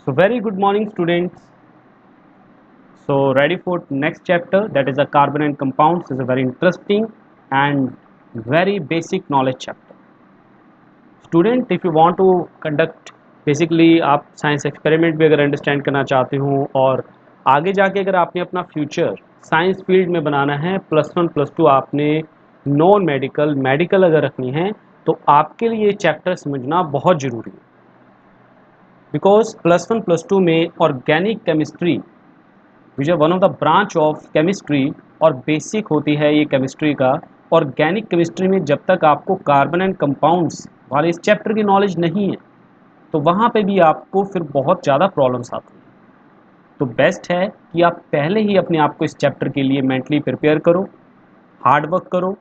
So very good morning students. So ready for next chapter, that is a carbon and compounds. Is a very interesting and very basic knowledge chapter. Student, if you want to conduct basically आप science experiment भी अगर understand करना चाहते हो और आगे जाके अगर आपने अपना फ्यूचर साइंस फील्ड में बनाना है, +1 +2 आपने नॉन मेडिकल मेडिकल अगर रखनी है तो आपके लिए ये चैप्टर समझना बहुत ज़रूरी है। बिकॉज +1 +2 में organic chemistry which are one of the branch of chemistry और बेसिक होती है ये केमिस्ट्री का। ऑर्गेनिक केमिस्ट्री में जब तक आपको कार्बन एंड कंपाउंड्स वाले इस चैप्टर की नॉलेज नहीं है तो वहाँ पे भी आपको फिर बहुत ज़्यादा प्रॉब्लम्स आती हैं। तो बेस्ट है कि आप पहले ही अपने आप को इस चैप्टर के लिए मेंटली प्रिपेयर करो, हार्ड वर्क करो,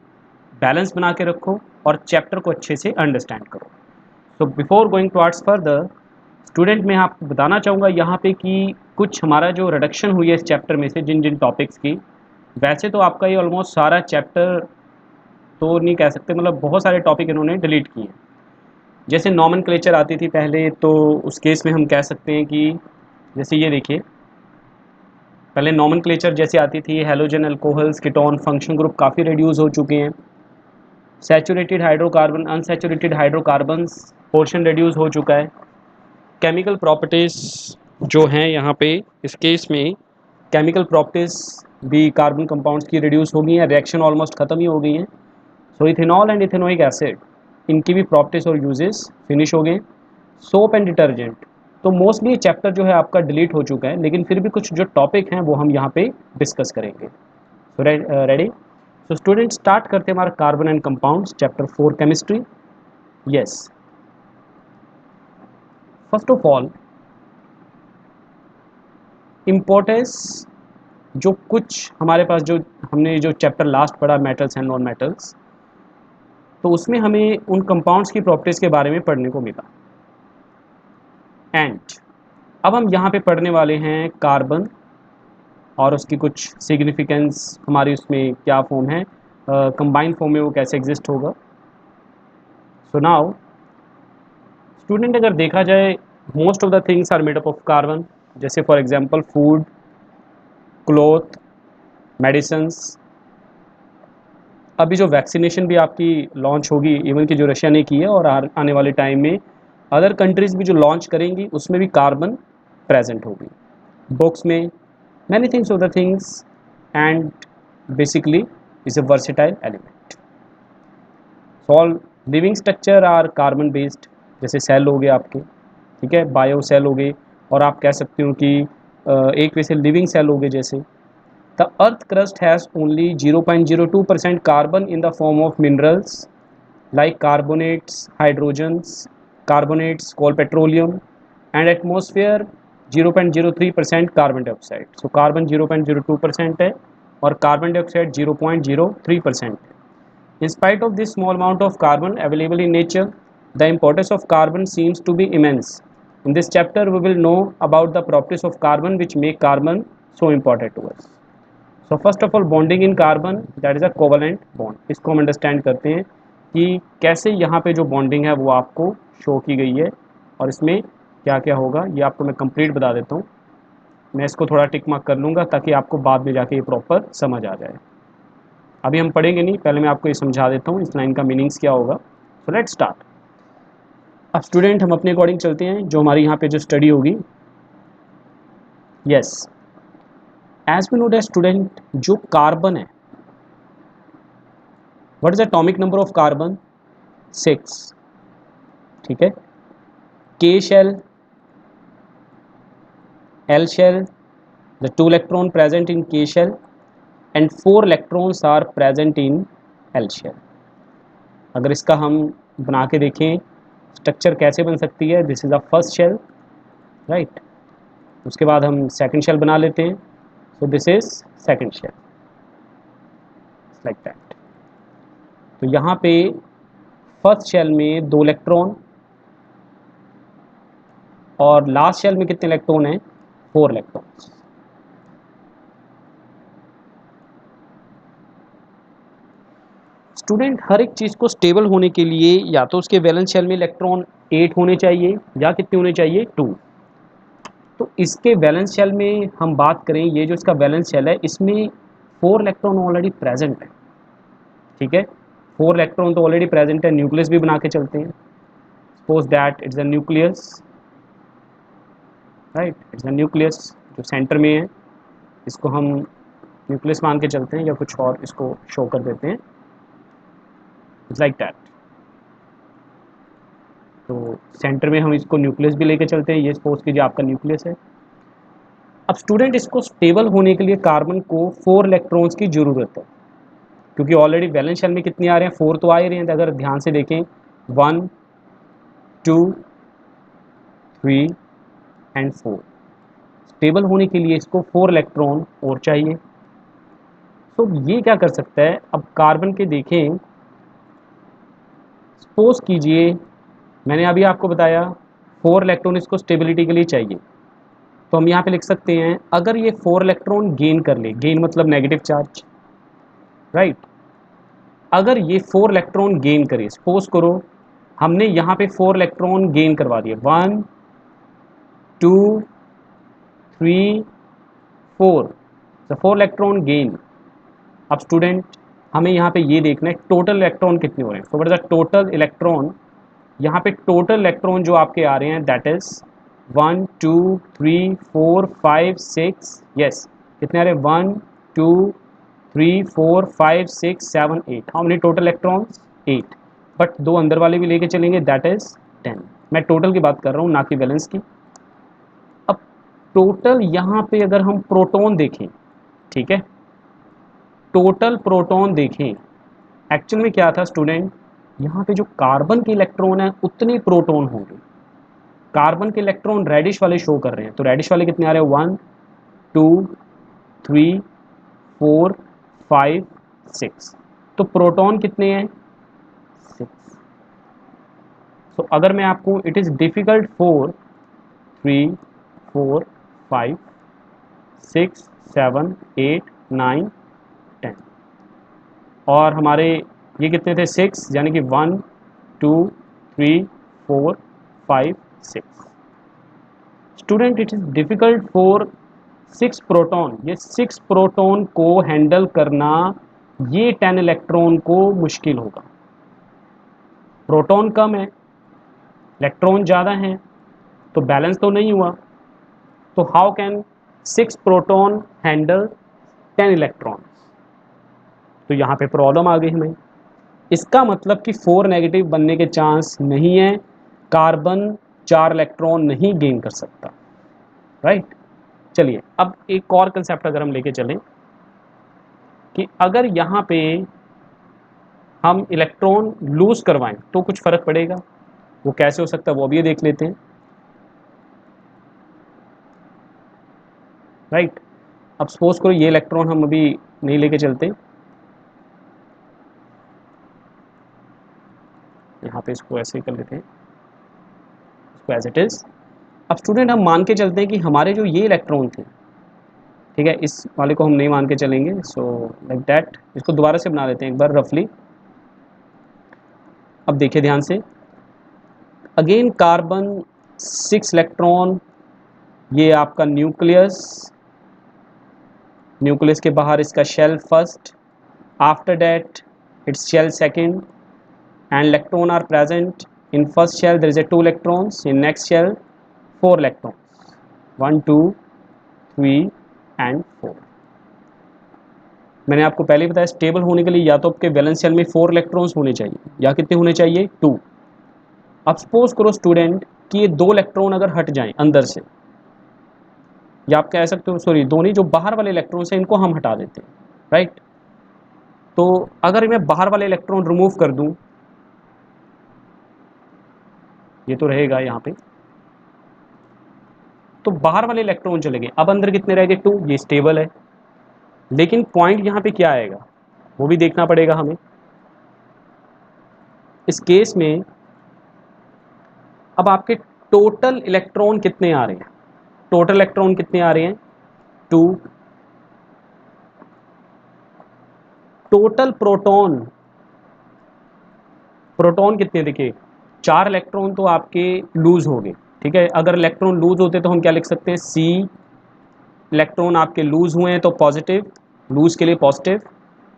बैलेंस बना के रखो और चैप्टर को अच्छे से अंडरस्टैंड करो। So before going towards further student, मैं आपको बताना चाहूँगा यहाँ पे कि कुछ हमारा जो रिडक्शन हुई है इस चैप्टर में से जिन जिन टॉपिक्स की, वैसे तो आपका ये ऑलमोस्ट सारा चैप्टर तो नहीं कह सकते, मतलब बहुत सारे टॉपिक इन्होंने डिलीट किए हैं। जैसे नॉमेनक्लेचर आती थी पहले, तो उस केस में हम कह सकते हैं कि जैसे ये देखिए, पहले नॉमेनक्लेचर जैसे आती थी halogen, alcohols, ketone, function group काफ़ी रिड्यूस हो चुके हैं। Saturated hydrocarbon, unsaturated hydrocarbons portion reduce हो चुका है। केमिकल प्रॉपर्टीज़ जो हैं यहाँ पे इस केस में केमिकल प्रॉपर्टीज़ भी कार्बन कंपाउंड्स की रिड्यूस हो गई हैं, रिएक्शन ऑलमोस्ट ख़त्म ही हो गई हैं। सो इथेनॉल एंड इथेनोइक एसिड, इनकी भी प्रॉपर्टीज़ और यूजेस फिनिश हो गए। सोप एंड डिटर्जेंट, तो मोस्टली ये चैप्टर जो है आपका डिलीट हो चुका है, लेकिन फिर भी कुछ जो टॉपिक हैं वो हम यहाँ पे डिस्कस करेंगे। So ready? So student, start करते हैं हमारा carbon and compounds chapter 4 chemistry. Yes, first of all importance, जो कुछ हमारे पास जो हमने जो चैप्टर लास्ट पढ़ा मेटल्स एंड नॉन मेटल्स, तो उसमें हमें उन कंपाउंड्स की प्रॉपर्टीज़ के बारे में पढ़ने को मिला। एंड अब हम यहाँ पे पढ़ने वाले हैं कार्बन और उसकी कुछ सिग्निफिकेंस, हमारी उसमें क्या फॉर्म है, कंबाइंड फॉर्म में वो कैसे एग्जिस्ट होगा। सो नाउ स्टूडेंट, अगर देखा जाए most of the things are made up of carbon. जैसे for example food, cloth, medicines. अभी जो वैक्सीनेशन भी आपकी लॉन्च होगी, इवन कि जो रशिया ने की है और आने वाले टाइम में अदर कंट्रीज़ भी जो लॉन्च करेंगी उसमें भी कार्बन प्रेजेंट होगी। बुक्स में many things of the things, and basically is a versatile element. So all living structure are carbon based, जैसे सेल हो गए आपके, ठीक है, बायो सेल हो गए, और आप कह सकते हो कि एक वैसे लिविंग सेल हो गए। जैसे the earth crust has only 0.02% carbon in the form of minerals like carbonates, hydrogens, carbonates, coal, petroleum, and atmosphere 0.03% carbon dioxide. So carbon 0.02% है और कार्बन डाइऑक्साइड 0.03% है। In spite of this small amount of carbon available in nature, the importance of carbon seems to be immense. In this chapter, we will know about the properties of carbon which make carbon so important to us. So first of all, bonding in carbon, that is a covalent bond. इसको हम understand करते हैं कि कैसे यहाँ पे जो bonding है वो आपको शो की गई है और इसमें क्या क्या होगा, ये आपको मैं कंप्लीट बता देता हूँ। मैं इसको थोड़ा टिक मार्क कर लूँगा ताकि आपको बाद में जाके ये प्रॉपर समझ आ जाए। अभी हम पढ़ेंगे नहीं, पहले मैं आपको ये समझा देता हूँ इस लाइन का मीनिंग्स क्या होगा। So let's start. अब स्टूडेंट, हम अपने अकॉर्डिंग चलते हैं जो हमारी यहाँ पे जो स्टडी होगी। Yes, as we know that student, जो कार्बन है, what is atomic number of carbon? 6, ठीक है। K shell, L shell, the 2 electron present in K shell and 4 electrons are present in L shell. अगर इसका हम बना के देखें स्ट्रक्चर कैसे बन सकती है, this is the first shell, right. उसके बाद हम सेकंड शेल बना लेते हैं, so this is second shell, like that. तो यहाँ पे फर्स्ट शेल में 2 इलेक्ट्रॉन और लास्ट शेल में कितने इलेक्ट्रॉन हैं? 4 इलेक्ट्रॉन्स। स्टूडेंट, हर एक चीज़ को स्टेबल होने के लिए या तो उसके वैलेंस शेल में इलेक्ट्रॉन 8 होने चाहिए या कितने होने चाहिए? 2। तो इसके वैलेंस शेल में हम बात करें, ये जो इसका वैलेंस शेल है इसमें 4 इलेक्ट्रॉन ऑलरेडी प्रेजेंट है, ठीक है। 4 इलेक्ट्रॉन तो ऑलरेडी प्रेजेंट है, न्यूक्लियस भी बना के चलते हैं। Suppose that it's a nucleus, right, it's a nucleus जो सेंटर में है, इसको हम न्यूक्लियस मान के चलते हैं या कुछ और इसको शो कर देते हैं, इट्स लाइक दैट। तो सेंटर में हम इसको न्यूक्लियस भी लेके चलते हैं, ये सपोज कीजिए आपका न्यूक्लियस है। अब स्टूडेंट इसको स्टेबल होने के लिए कार्बन को 4 इलेक्ट्रॉन्स की ज़रूरत है, क्योंकि ऑलरेडी वैलेंस शेल में कितने आ रहे हैं, 4 तो आ ही रहे हैं। अगर ध्यान से देखें 1 2 3 एंड 4, स्टेबल होने के लिए इसको 4 इलेक्ट्रॉन और चाहिए। तो ये क्या कर सकता है, अब कार्बन के देखें, सपोज कीजिए मैंने अभी आपको बताया 4 इलेक्ट्रॉन इसको स्टेबिलिटी के लिए चाहिए, तो हम यहाँ पे लिख सकते हैं अगर ये 4 इलेक्ट्रॉन गेन कर ले, गेन मतलब नेगेटिव चार्ज, राइट। अगर ये 4 इलेक्ट्रॉन गेन करे, सपोज करो हमने यहाँ पे 4 इलेक्ट्रॉन गेन करवा दिए, 1 2 3 4, तो 4 इलेक्ट्रॉन गेन। अब स्टूडेंट हमें यहाँ पे ये देखना है टोटल इलेक्ट्रॉन कितने हो रहे हैं। So what is the total electron, यहाँ पे टोटल इलेक्ट्रॉन जो आपके आ रहे हैं दैट इज 1 2 3 4 5 6, यस, कितने आ रहे हैं 1 2 3 4 5 6 7 8, how many total electrons 8, but दो अंदर वाले भी लेके चलेंगे दैट इज 10। मैं टोटल की बात कर रहा हूँ ना कि बैलेंस की। अब टोटल यहाँ पे अगर हम प्रोटॉन देखें, ठीक है, टोटल प्रोटॉन देखें, एक्चुअल में क्या था स्टूडेंट, यहाँ पे जो कार्बन के इलेक्ट्रॉन है उतने प्रोटॉन होंगे। कार्बन के इलेक्ट्रॉन रेडिश वाले शो कर रहे हैं, तो रेडिश वाले कितने आ रहे हैं 1 2 3 4 5 6, तो प्रोटॉन कितने हैं 6। तो अगर मैं आपको इट इज़ डिफ़िकल्ट 4 3 4 5 6 7 8 9 10, और हमारे ये कितने थे 6, यानी कि 1 2 3 4 5 6। Student it is difficult for 6 proton, ये 6 प्रोटॉन को हैंडल करना, ये 10 इलेक्ट्रॉन को मुश्किल होगा। प्रोटॉन कम है, इलेक्ट्रॉन ज़्यादा हैं, तो बैलेंस तो नहीं हुआ। तो how can 6 proton handle 10 electron, तो यहाँ पे प्रॉब्लम आ गई हमें। इसका मतलब कि 4 नेगेटिव बनने के चांस नहीं है, कार्बन 4 इलेक्ट्रॉन नहीं गेन कर सकता, राइट। चलिए अब एक और कंसेप्ट अगर हम लेके चलें कि अगर यहाँ पे हम इलेक्ट्रॉन लूज करवाएं तो कुछ फ़र्क पड़ेगा, वो कैसे हो सकता है वो भी देख लेते हैं, राइट। अब सपोज करो ये इलेक्ट्रॉन हम अभी नहीं लेके चलते, यहाँ पे इसको ऐसे ही कर लेते हैं, इसको एज इट इज़। अब स्टूडेंट हम मान के चलते हैं कि हमारे जो ये इलेक्ट्रॉन थे, ठीक है, इस वाले को हम नहीं मान के चलेंगे, सो लाइक दैट, इसको दोबारा से बना लेते हैं एक बार रफली। अब देखिए ध्यान से, अगेन कार्बन 6 इलेक्ट्रॉन, ये आपका न्यूक्लियस, न्यूक्लियस के बाहर इसका shell first, after that it's shell second, and electron are present in first shell, there is a 2 electrons, in next shell 4 electrons, 1 2 3 and 4। मैंने आपको पहले ही बताया स्टेबल होने के लिए या तो आपके वैलेंस शेल में 4 इलेक्ट्रॉन्स होने चाहिए या कितने होने चाहिए 2। अब सपोज करो स्टूडेंट कि ये 2 इलेक्ट्रॉन अगर हट जाएं अंदर से, या आप कह सकते हो सॉरी दो नहीं, जो बाहर वाले इलेक्ट्रॉन्स हैं इनको हम हटा देते हैं, राइट। तो अगर मैं बाहर वाले इलेक्ट्रॉन रिमूव कर दूं, ये तो रहेगा यहाँ पे, तो बाहर वाले इलेक्ट्रॉन चले गए, अब अंदर कितने रह गए 2, ये स्टेबल है। लेकिन पॉइंट यहाँ पे क्या आएगा वो भी देखना पड़ेगा हमें। इस केस में अब आपके टोटल इलेक्ट्रॉन कितने आ रहे हैं, टोटल इलेक्ट्रॉन कितने आ रहे हैं 2, टोटल प्रोटॉन, प्रोटॉन कितने, देखिए 4 इलेक्ट्रॉन तो आपके लूज हो गए, ठीक है। अगर इलेक्ट्रॉन लूज होते तो हम क्या लिख सकते हैं, सी इलेक्ट्रॉन आपके लूज हुए हैं तो पॉजिटिव, लूज के लिए पॉजिटिव,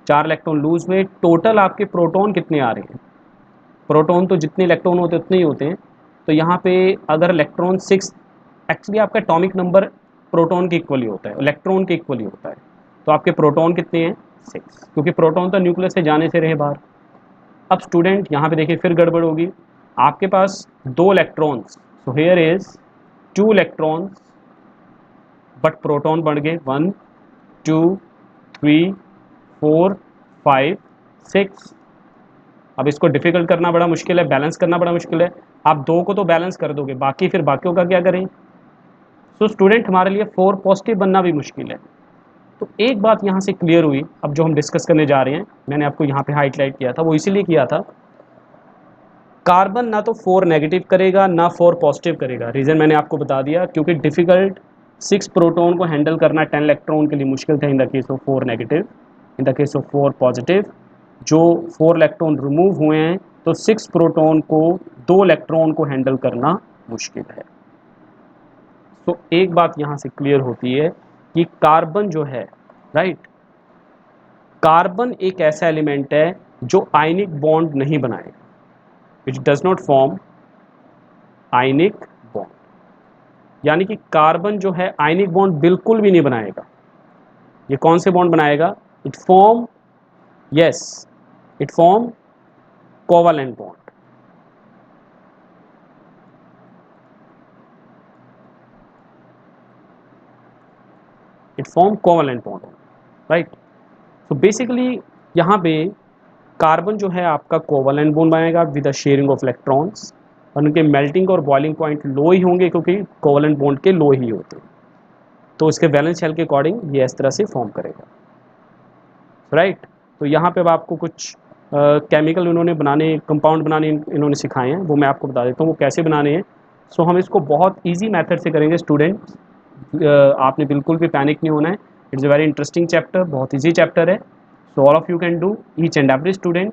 4 इलेक्ट्रॉन लूज हुए, टोटल आपके प्रोटॉन कितने आ रहे हैं, प्रोटॉन तो जितने इलेक्ट्रॉन होते हैं उतने ही होते हैं। तो यहाँ पे अगर इलेक्ट्रॉन 6, एक्चुअली आपका एटॉमिक नंबर प्रोटॉन के इक्वली होता है, इलेक्ट्रॉन के इक्वली होता है, तो आपके प्रोटॉन कितने हैं, 6, क्योंकि प्रोटॉन तो न्यूक्लियस से जाने से रहे बाहर। अब स्टूडेंट यहाँ पे देखिए फिर गड़बड़ होगी, आपके पास 2 electrons, so here is 2 electrons but proton बढ़ गए 1 2 3 4 5 6। अब इसको डिफिकल्ट करना बड़ा मुश्किल है, बैलेंस करना बड़ा मुश्किल है। आप 2 को तो बैलेंस कर दोगे, बाकी फिर बाकियों का क्या करें। सो स्टूडेंट हमारे लिए 4 पॉजिटिव बनना भी मुश्किल है। तो एक बात यहाँ से क्लियर हुई, अब जो हम डिस्कस करने जा रहे हैं, मैंने आपको यहाँ पे हाईलाइट किया था, वो इसीलिए किया था, कार्बन ना तो 4 नेगेटिव करेगा ना 4 पॉजिटिव करेगा। रीज़न मैंने आपको बता दिया, क्योंकि डिफ़िकल्ट 6 प्रोटॉन को हैंडल करना 10 इलेक्ट्रॉन के लिए मुश्किल था इन the case of 4 negative, in the case of 4 positive. जो 4 इलेक्ट्रॉन रिमूव हुए हैं तो 6 प्रोटॉन को 2 इलेक्ट्रॉन को हैंडल करना मुश्किल है। तो एक बात यहाँ से क्लियर होती है कि कार्बन जो है, राइट, कार्बन एक ऐसा एलिमेंट है जो आयनिक बॉन्ड नहीं बनाएगा, which does not form ionic bond. यानी कि कार्बन जो है आयनिक बॉन्ड बिल्कुल भी नहीं बनाएगा। ये कौन से बॉन्ड बनाएगा, it form, yes, it form covalent bond. It form covalent bond, right. तो बेसिकली यहाँ पे कार्बन जो है आपका कोवलेंट बॉन्ड बनाएगा with the sharing of electrons, और उनके मेल्टिंग और बॉइलिंग पॉइंट लो ही होंगे, क्योंकि कोवलेंट बॉन्ड के लो ही होते हैं। तो इसके वैलेंस शेल के अकॉर्डिंग ये इस तरह से फॉर्म करेगा, राइट। तो यहाँ पे अब आपको कुछ केमिकल इन्होंने बनाने, कंपाउंड बनाने इन्होंने सिखाए हैं, वो मैं आपको बता देता हूँ वो कैसे बनाने हैं। सो हम इसको बहुत इजी मेथड से करेंगे स्टूडेंट्स, आपने बिल्कुल भी पैनिक नहीं होना है। It's a very interesting chapter, बहुत इजी चैप्टर है। So all of you can do, each and every student.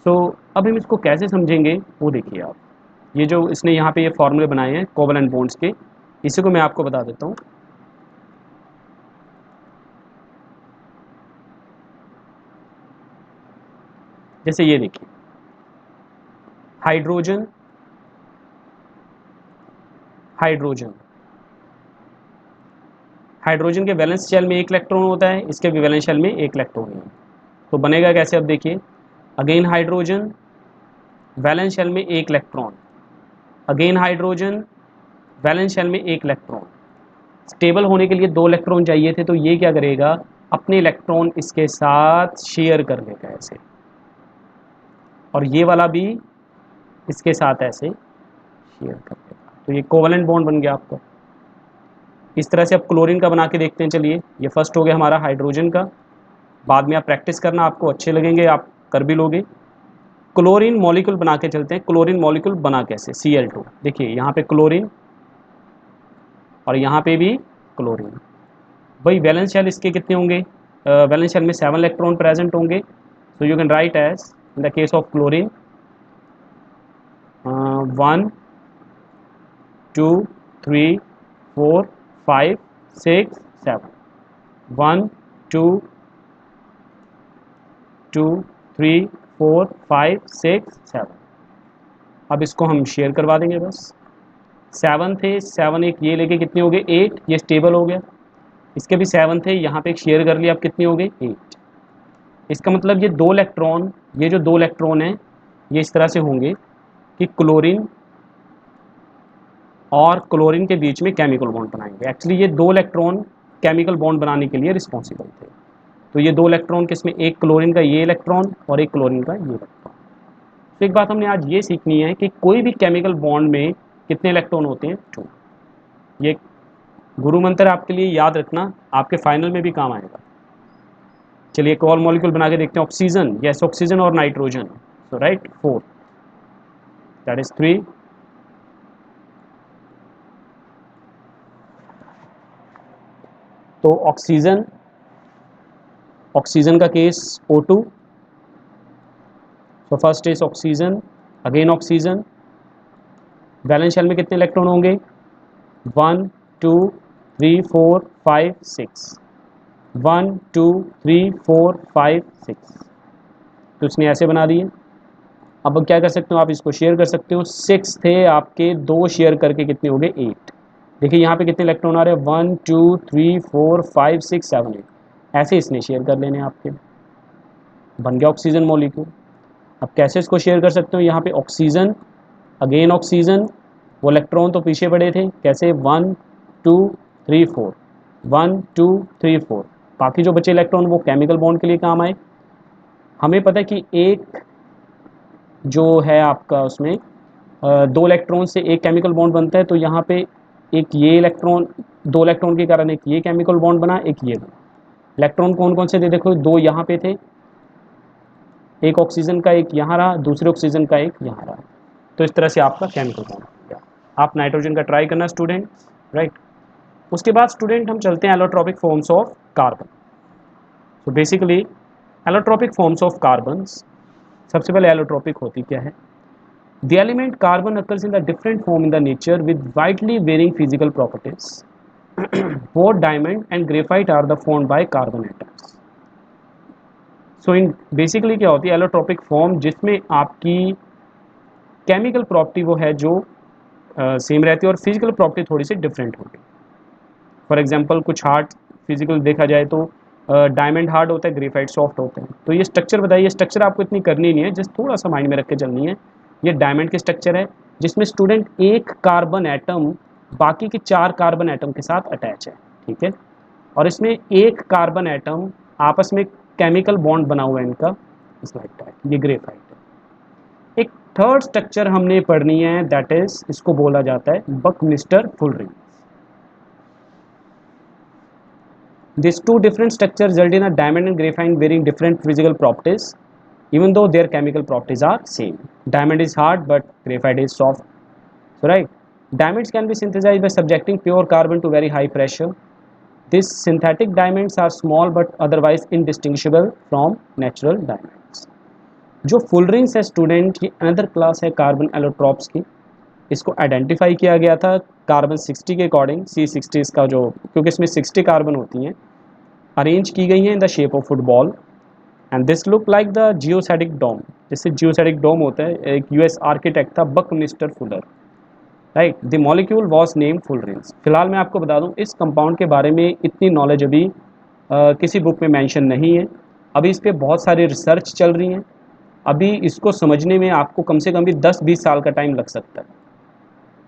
So अब हम इसको कैसे समझेंगे वो देखिए आप, ये जो इसने यहाँ पे ये फॉर्मूले बनाए हैं कोवलेंट बॉन्ड्स के, इसी को मैं आपको बता देता हूँ। जैसे ये देखिए, हाइड्रोजन, हाइड्रोजन, हाइड्रोजन के वैलेंस शेल में 1 इलेक्ट्रॉन होता है, इसके भी वैलेंस शेल में 1 इलेक्ट्रॉन है। तो बनेगा कैसे, अब देखिए, अगेन हाइड्रोजन, वैलेंस शेल में 1 electron, again hydrogen, valence shell में 1 इलेक्ट्रॉन। स्टेबल होने के लिए 2 इलेक्ट्रॉन चाहिए थे, तो ये क्या करेगा, अपने इलेक्ट्रॉन इसके साथ शेयर कर लेगा ऐसे, और ये वाला भी इसके साथ ऐसे शेयर कर लेगा। तो ये कोवलेंट बॉन्ड बन गया आपका। इस तरह से अब क्लोरीन का बना के देखते हैं। चलिए, ये फर्स्ट हो गया हमारा हाइड्रोजन का, बाद में आप प्रैक्टिस करना, आपको अच्छे लगेंगे, आप कर भी लोगे। क्लोरीन मॉलिक्यूल बना के चलते हैं। क्लोरीन मॉलिक्यूल बना कैसे, Cl2, देखिए यहाँ पे क्लोरीन और यहाँ पे भी क्लोरीन। भाई वैलेंस शेल इसके कितने होंगे, वैलेंस शेल में 7 इलेक्ट्रॉन प्रेजेंट होंगे। So you can write as in the case of chlorine 1 2 3 4 5 6 7, 1 2 2 3 4 5 6 7। अब इसको हम शेयर करवा देंगे बस। 7 थे, 7 एक ये लेके कितने हो गए 8, ये स्टेबल हो गया। इसके भी 7 थे, यहाँ पे एक शेयर कर लिया, अब कितने हो गए 8। इसका मतलब ये 2 इलेक्ट्रॉन, ये जो 2 इलेक्ट्रॉन हैं ये इस तरह से होंगे कि क्लोरीन और क्लोरीन के बीच में केमिकल बॉन्ड बनाएंगे। एक्चुअली ये 2 इलेक्ट्रॉन केमिकल बॉन्ड बनाने के लिए रिस्पॉन्सिबल थे। तो ये 2 इलेक्ट्रॉन किसमें, एक क्लोरीन का ये इलेक्ट्रॉन और एक क्लोरीन का ये इलेक्ट्रॉन। तो एक बात हमने आज ये सीखनी है कि कोई भी केमिकल बॉन्ड में कितने इलेक्ट्रॉन होते हैं, 2। ये गुरु मंत्र आपके लिए याद रखना, आपके फाइनल में भी काम आएगा। चलिए एक और मॉलिक्यूल बना के देखते हैं, ऑक्सीजन, यस, ऑक्सीजन और nitrogen. So write 4, that is 3। तो ऑक्सीजन, ऑक्सीजन का case O2। So first is oxygen, again oxygen, valence shell में कितने इलेक्ट्रॉन होंगे? 1 2 3 4 5 6, 1 2 3 4 5 6, तो इसने ऐसे बना दिए। अब क्या कर सकते हो आप, इसको शेयर कर सकते हो। 6 थे आपके, 2 शेयर करके कितने हो गए? 8। देखिए यहाँ पे कितने इलेक्ट्रॉन आ रहे हैं? 1 2 3 4 5 6 7 8, ऐसे इसने शेयर कर लेने आपके, बन गया ऑक्सीजन मॉलिक्यूल। अब कैसे इसको शेयर कर सकते हो? यहाँ पे ऑक्सीजन, अगेन ऑक्सीजन, वो इलेक्ट्रॉन तो पीछे पड़े थे, कैसे? 1 2 3 4, 1 2 3 4, बाकी जो बचे इलेक्ट्रॉन वो केमिकल बॉन्ड के लिए काम आए। हमें पता है कि एक जो है आपका उसमें 2 इलेक्ट्रॉन से एक केमिकल बॉन्ड बनता है, तो यहाँ पे एक ये इलेक्ट्रॉन, 2 इलेक्ट्रॉन के कारण एक ये केमिकल बॉन्ड बना, एक ये बना। इलेक्ट्रॉन कौन कौन से थे? देखो 2 यहाँ पे थे, एक ऑक्सीजन का एक यहाँ रहा, दूसरे ऑक्सीजन का एक यहाँ रहा, तो इस तरह से आपका केमिकल बॉन्ड बन गया। आप नाइट्रोजन का ट्राई करना स्टूडेंट, राइट। उसके बाद स्टूडेंट हम चलते हैं एलोट्रॉपिक फॉर्म्स ऑफ कार्बन। तो basically allotropic forms of carbon, सबसे पहले एलोट्रॉपिक होती क्या है? The element carbon occurs in the different form in the nature with widely varying physical properties. Both diamond and graphite are the formed by carbon atoms. So in basically क्या होती है allotropic form, जिसमें आपकी chemical property वो है जो same रहती है और फिजिकल प्रॉपर्टी थोड़ी सी डिफरेंट होती है। फॉर एग्जांपल कुछ हार्ड फिजिकल देखा जाए तो डायमंड हार्ड होता है, ग्रेफाइट सॉफ्ट होता है। तो ये स्ट्रक्चर बताइए, स्ट्रक्चर आपको इतनी करनी नहीं है, जस्ट थोड़ा सा माइंड में रख के चलनी है। ये डायमंड की स्ट्रक्चर है, जिसमें स्टूडेंट एक कार्बन एटम बाकी के 4 कार्बन एटम के साथ अटैच है, ठीक है। और इसमें एक कार्बन एटम आपस में केमिकल बॉन्ड बना हुआ है इनका, इस लाइक दैट, ये ग्रेफाइट है। एक थर्ड स्ट्रक्चर हमने पढ़नी है, दैट इज, इसको बोला जाता है Buckminster फुलरिंग। These two different structures result in a diamond and graphite varying different physical properties, even though their chemical properties are same. Diamond is hard, but graphite is soft. So, right, diamonds can be synthesized by subjecting pure carbon to very high pressure. These synthetic diamonds are small but otherwise indistinguishable from natural diamonds. जो फुलरिंग्स है student, ये another class है carbon allotropes की। इसको identify किया गया था carbon 60 के अकॉर्डिंग, C60 इसका जो, क्योंकि इसमें 60 कार्बन होती हैं, अरेंज की गई हैं in the shape of football, and this look like the geodesic dome. जैसे जियोसेडिक डोम होता है, एक यूएस आर्किटेक्ट था Buckminster Fuller, right. The molecule was name fullerenes. फिलहाल मैं आपको बता दूं, इस कंपाउंड के बारे में इतनी नॉलेज अभी किसी बुक में मेंशन नहीं है। अभी इस पर बहुत सारी रिसर्च चल रही हैं। अभी इसको समझने में आपको कम से कम भी 10-20 साल का टाइम लग सकता है,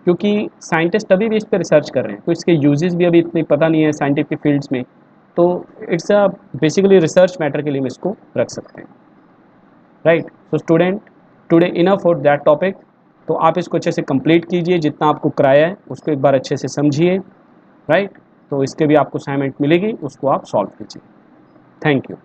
क्योंकि साइंटिस्ट अभी भी इस पर रिसर्च कर रहे हैं, तो इसके यूजेस भी अभी इतने पता नहीं है साइंटिफिक फील्ड्स में। तो it's a basically research matter के लिए हम इसको रख सकते हैं, राइट। तो student, today enough for that topic. तो आप इसको अच्छे से कंप्लीट कीजिए, जितना आपको कराया है उसको एक बार अच्छे से समझिए, राइट। तो इसके भी आपको असाइनमेंट मिलेगी, उसको आप सॉल्व कीजिए। Thank you.